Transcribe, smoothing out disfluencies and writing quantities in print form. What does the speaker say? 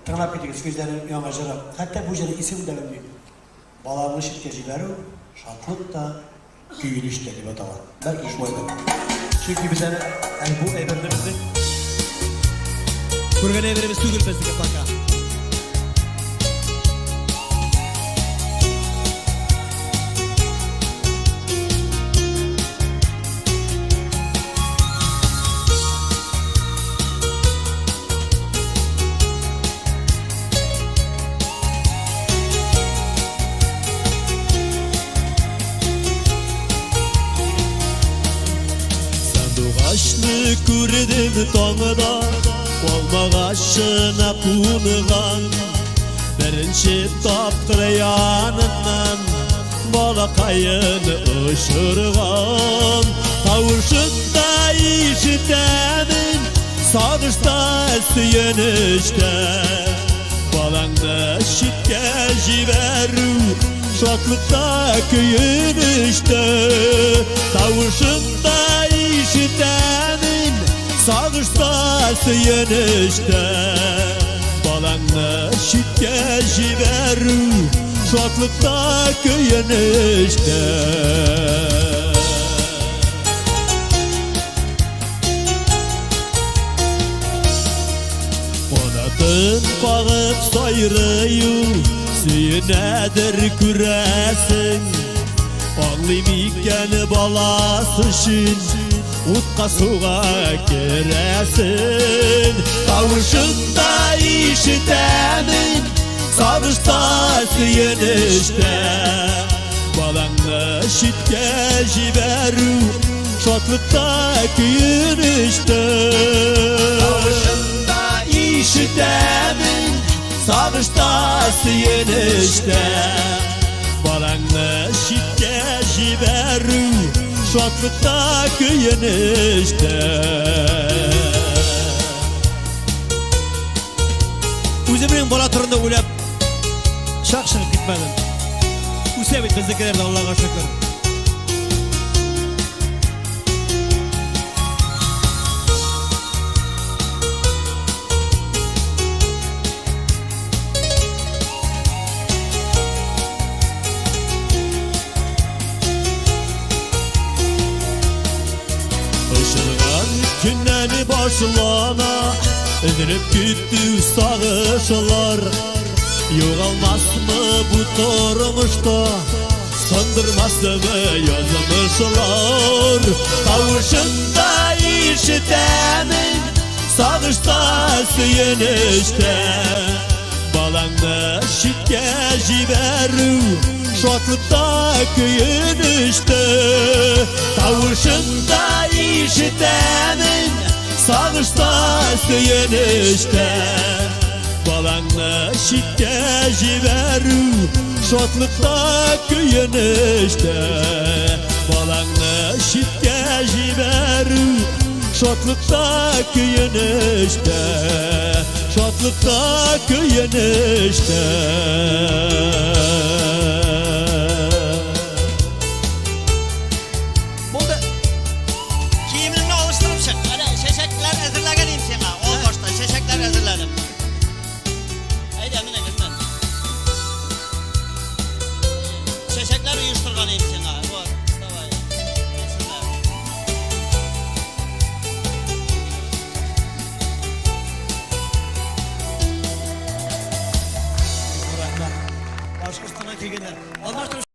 tırnap ettiğiniz gözlerim yamacarak, hatta bu jere isim derim balamlı şirkecileri şatlık da güyülüş de gibi atalar. Belki şu ayda. Çünkü bize bu evrenimizde kurgan evrenimiz tügül bizga baka. Sandıgaşlı kürdüm toңda, olmagaşına punugan. Birinci taptır yanından, balakayın ışırgan. Tavuşunda işitemin, sağışta süyenişte. Balangda şitke jiberu, şatlıkta köyünüşte. Tavuşunda işitemin, sağışta süyenişte. Balangda şitke jiberu, şatlıkta köyünüşte. Onatın bağıp sayrıyu, süyünedir küresin. Ağlayım balasışın, utqa suğa giresin. Tavuşunda işitemin, sağışta süyenişte. Balangda şitke jiberu, şatlıkta köyünüşte. Tavuşunda işitemin, sağışta süyenişte. Balangda şitke jiberu, şatlıkta köyünüşte. Özümün bala turunda uylap şak-şak gitmedim. Usebit bizdekilerden Allah'a şükür. Işılgan günden başlana, üzülüp gitti sağışlar. Yoğalmaz mı bu tormuşta, söndürmez mi yazmışlar. Kavuşunda işitemin, sağışta süyenişte. Balangda şitke jiberu, şatlıkta köyünüşte. Tavuşunda işitemin, sağışta süyenişte. Balangda şitke jiberu, şatlıkta köyünüşte. Balangda şitke jiberu, şatlıkta köyünüşte. Şatlıkta köyünüşte. Burada kiyimini alıştırıp çık. Hadi çeşekler hazırlaganayım sana. O başta çeşekler hazırladım. Haydi emine gitme. Çeşekler uyuşturganayım sana. Var. Davay. Yesinler. Başkasına kelgenler. Almashtirib